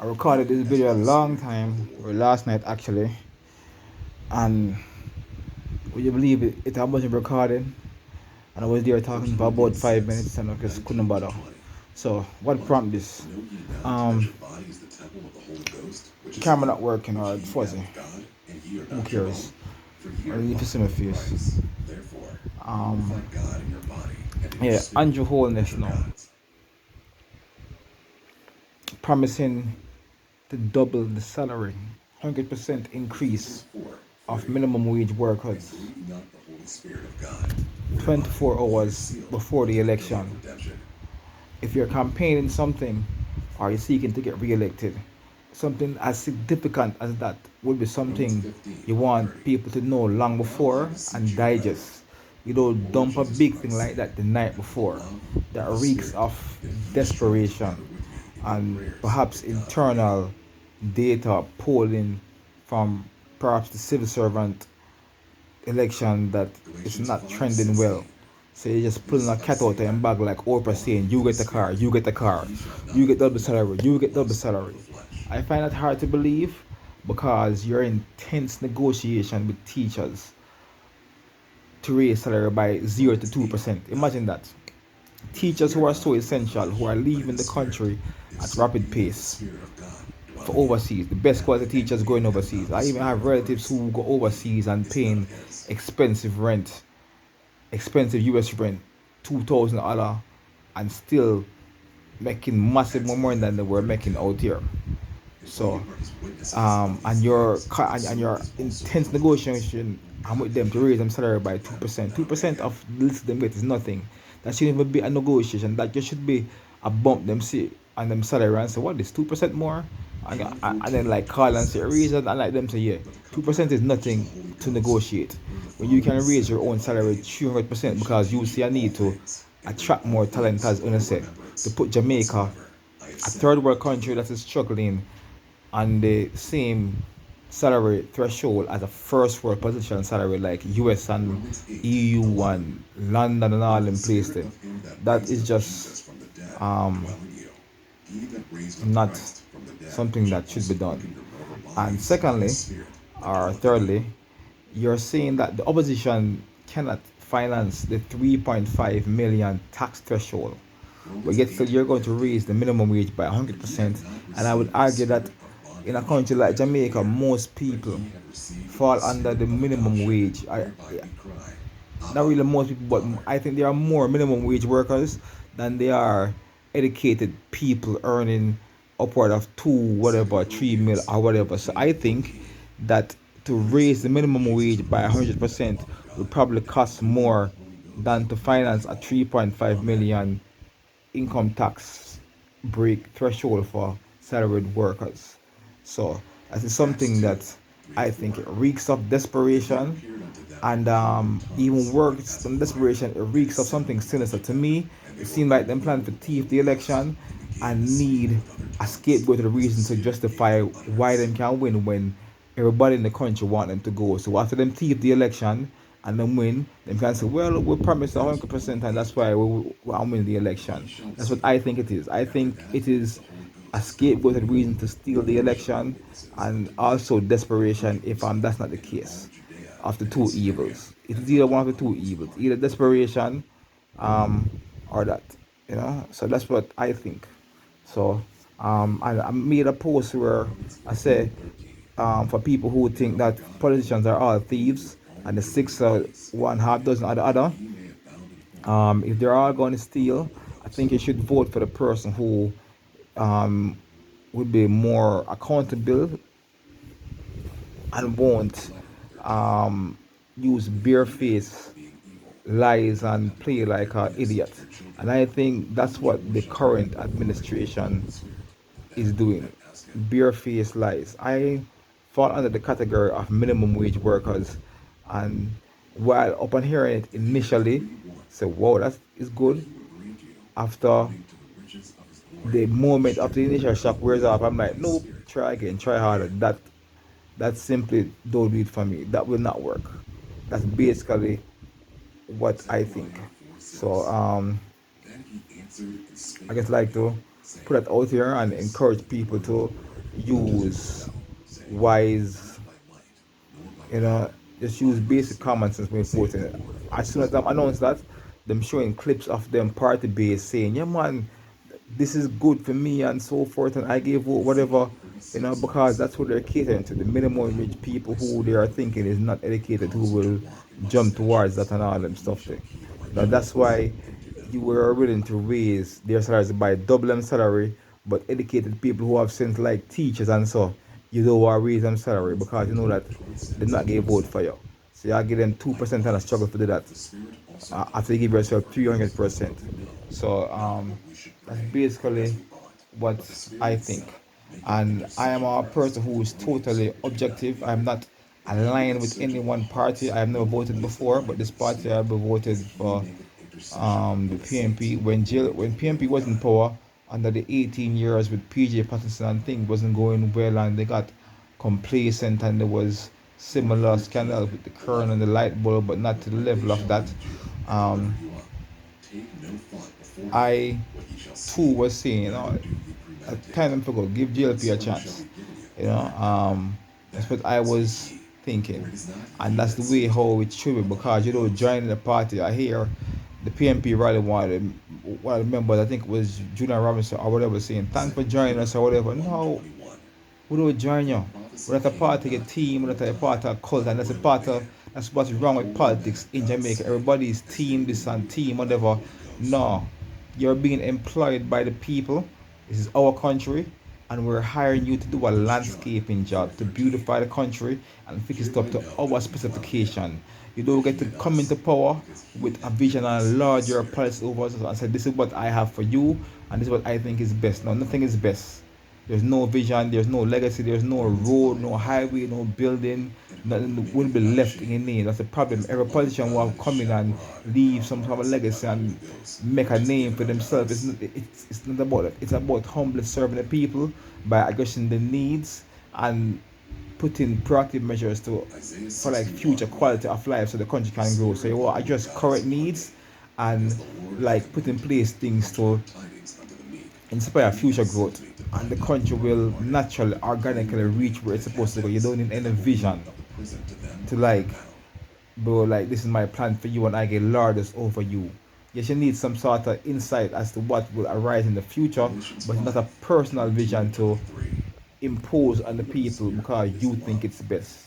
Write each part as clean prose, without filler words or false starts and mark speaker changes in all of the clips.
Speaker 1: I recorded this video a long time, or last night actually, and would you believe it? It had much of recording, and I was there talking for about 5 minutes, and I just couldn't bother. So what prompted this? Um, Camera not working or it's fuzzy. Who cares? I need to see my face. Um, yeah, Andrew Holness now promising to double the salary, 100% increase of minimum wage workers 24 hours before the election. If you're campaigning something or you're seeking to get re-elected, something as significant as that would be something you want people to know long before and digest. You don't dump a big thing like that the night before. That reeks of desperation and perhaps internal data polling from perhaps the civil servant election that is not trending well. So you're just pulling a cat out of your bag like Oprah saying, you get the car, you get the car, you get double salary, you get double salary. I find that hard to believe because you're in tense negotiation with teachers to raise salary by 0 to 2%. Imagine that. Teachers who are so essential, who are leaving the country at rapid pace for overseas. The best quality teachers going overseas. I even have relatives who go overseas and paying expensive rent, expensive US rent, $2,000, and still making massive more money than they were making out here. So, and your intense negotiation with them to raise them salary by 2%. 2% of the list them get is nothing. That shouldn't even be a negotiation. That just should be a bump them see and them salary and say what is 2% more, and then like call and say a reason and like them say yeah, 2% is nothing to negotiate when you can raise your own salary 300% because you see a need to attract more talent as Una said to put Jamaica, a third world country that is struggling, on the same salary threshold as a first world position salary like US and EU and London and all them places. That is just um, not something that should be done. And secondly, or thirdly, you're saying that the opposition cannot finance the 3.5 million tax threshold. But yet still you're going to raise the minimum wage by 100%. And I would argue that in a country like Jamaica, most people fall under the minimum wage. Not really most people, but I think there are more minimum wage workers than there are educated people earning upward of 2 whatever 3 mil or whatever. So I think that to raise the minimum wage by 100% would probably cost more than to finance a 3.5 million income tax break threshold for salaried workers. So that is something that I think it reeks of desperation, and even worse than desperation, it reeks of something sinister. To me, it seemed like them plan to thief the election and need a scapegoat to reason to justify why them can win when everybody in the country want them to go. So after them thief the election and then win, them can say, well, we promised 100% and that's why we win the election. That's what I think it is. I think it is a scapegoat reason to steal the election and also desperation if that's not the case of the two evils. It is either one of the two evils, either desperation um, or that, you know. So that's what I think. So I made a post where I say for people who think that politicians are all thieves and the six are one half dozen of the other, if they're all going to steal, I think you should vote for the person who um, would be more accountable and won't um, use barefaced lies and play like an idiot. And I think that's what the current administration is doing. Barefaced lies. I fall under the category of minimum wage workers, and while upon hearing it initially, say, wow, that is good. After the moment of the initial shock wears off, I'm like, nope, try again, try harder. That simply don't do it for me. That will not work. That's basically what I think. So I just like to put that out here and encourage people to use wise, you know, just use basic common sense when voting. As soon as them announce that, them showing clips of them party base saying, yeah man, this is good for me and so forth, and I gave vote whatever, because that's what they're catering to. The minimum wage people who they are thinking is not educated, who will jump towards that and all them stuff thing. That's why you were willing to raise their salaries by double them salary, but educated people who have sense like teachers and so, you don't want to raise them salary because you know that they're not going to vote for you. So you give them 2% and a struggle to do that after you give yourself 300%. So that's basically what I think. And I am a person who is totally objective. I'm not aligned with any one party. I have never voted before, but this party I've voted for the PNP when PNP was in power under the 18 years with PJ Patterson and things wasn't going well and they got complacent and there was similar scandals with the current and the light bulb, but not to the level of that. Um, I too was saying, a time ago, give GLP a chance. That's what I was thinking, and that's the way how it should be because joining the party. I hear the PNP rally one of the members, I think it was Julian Robinson or whatever, saying thanks for joining us or whatever. No, we don't join you. We're not a part of your team, we're not a part of a cult, and that's what's wrong with politics in Jamaica. Everybody's team this and team whatever. No. You're being employed by the people. This is our country, and we're hiring you to do a landscaping job to beautify the country and fix it up to our specification. You don't get to come into power with a vision and lord your policy over us and say, this is what I have for you, and this is what I think is best. No, nothing is best. There's no vision, there's no legacy, there's no road, no highway, no building, nothing will be left in your name. That's the problem. Every politician will come in and leave some sort of legacy and make a name for themselves. It's not about that. It's about humbly serving the people by addressing the needs and putting proactive measures to for like future quality of life so the country can grow. So you will address current needs and like put in place things to inspire future growth, and the country will naturally organically reach where it's supposed to go. You don't need any vision to like, bro, like this is my plan for you and I get lordess over you. Yes, you need some sort of insight as to what will arise in the future, but not a personal vision to impose on the people because you think it's best.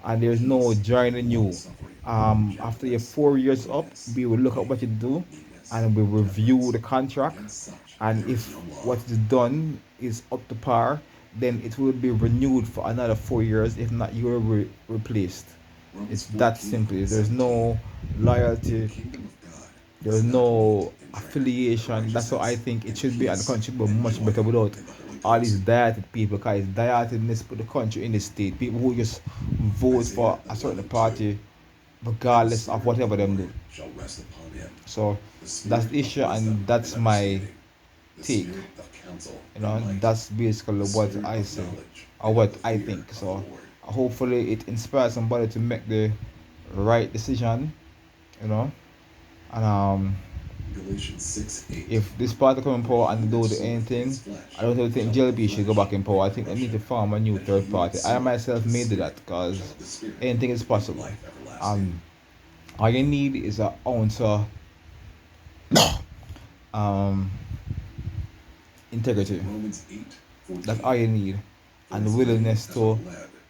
Speaker 1: And there's no joining you. After your 4 years up, we will look at what you do and we review the contract. And if what is done is up to par, then it will be renewed for another 4 years. If not, you will be replaced. It's that simple. There's no loyalty, there's no affiliation. That's how I think it should be, and the country should be much better without all these dieted people. Because it's dietedness put the country in the state. People who just vote for a certain party regardless of whatever them do. So that's the issue, and that's my take. That's basically what I say or what I think. So hopefully it inspires somebody to make the right decision. You know, and if this party come in power and they don't do anything, I don't really think JLB should go back in power. I think they need to form a new third party. I myself may do that because anything is possible. All you need is an ounce of um, integrity. That's all you need, and willingness to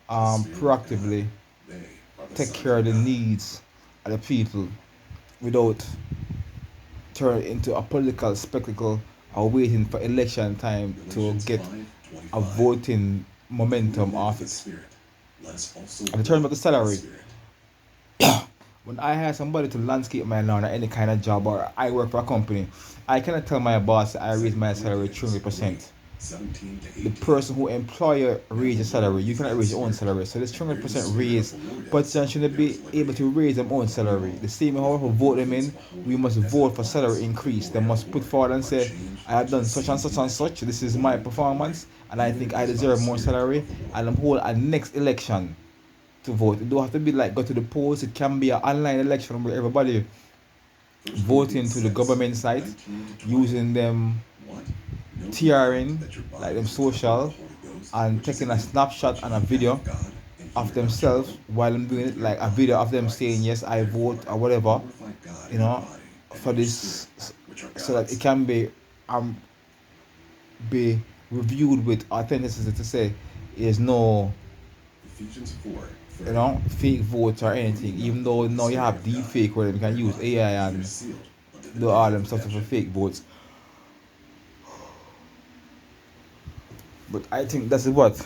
Speaker 1: proactively take care of the needs of the people without turn it into a political spectacle or waiting for election time to get a voting momentum off it. And return back to salary. When I hire somebody to landscape my lawn or any kind of job, or I work for a company, I cannot tell my boss I raise my salary 300%. The person who employer raise your salary, you cannot raise your own salary. So this 300% raise, but shouldn't be able to raise their own salary. The same how we vote them in, we must vote for salary increase. They must put forward and say, I have done such and such and such. This is my performance, and I think I deserve more salary. And I'm hold a next election to vote. It don't have to be like go to the polls. It can be an online election where everybody voting to the government site using them TRN, like them social, and taking a snapshot and a video of themselves while I'm doing it, like a video of them saying yes I vote or whatever, you know, for this, so that it can um be reviewed with authenticity, to say there's no, fake votes or anything, even though now you have deep fake where you can use AI and do all them stuff for fake votes. But I think that's what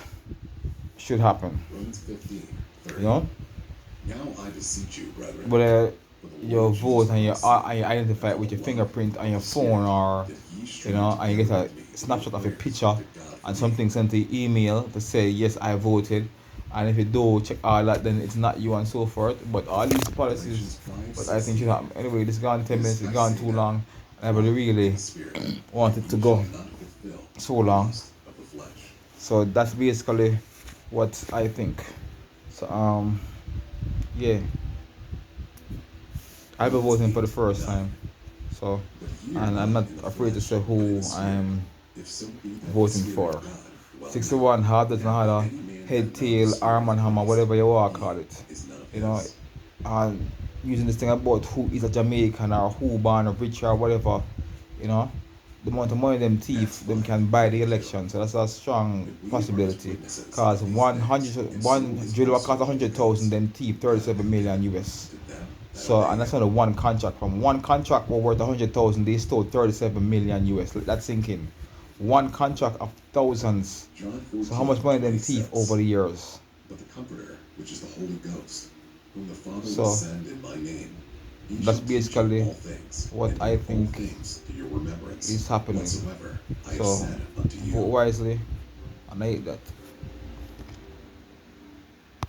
Speaker 1: should happen. You know? Whether your vote and you identify it with your fingerprint on your phone, or and you get a snapshot of a picture and something sent to your email to say yes I voted, and if you do check all that then it's not you and so forth. But all these policies, but I think should happen. Anyway, this gone 10 minutes, it's gone too long. I really wanted to go so long. So that's basically what I think. So yeah, I'll be voting for the first time. So, and I'm not afraid to say who I'm voting for. 61 hard doesn't matter, head, tail, arm and hammer, whatever you want to call it. And using this thing about who is a Jamaican or who born rich or whatever, you know, the amount of money them thief, them can buy the election. So that's a strong possibility. Cause 1 drill will cost 100,000, them thief 37 million US. So, and that's only one contract. From one contract worth 100,000, they stole 37 million US. Let that sink in. One contract of thousands. So how much money them thief over the years? So that's basically what I think is happening. So vote wisely, and I hate that.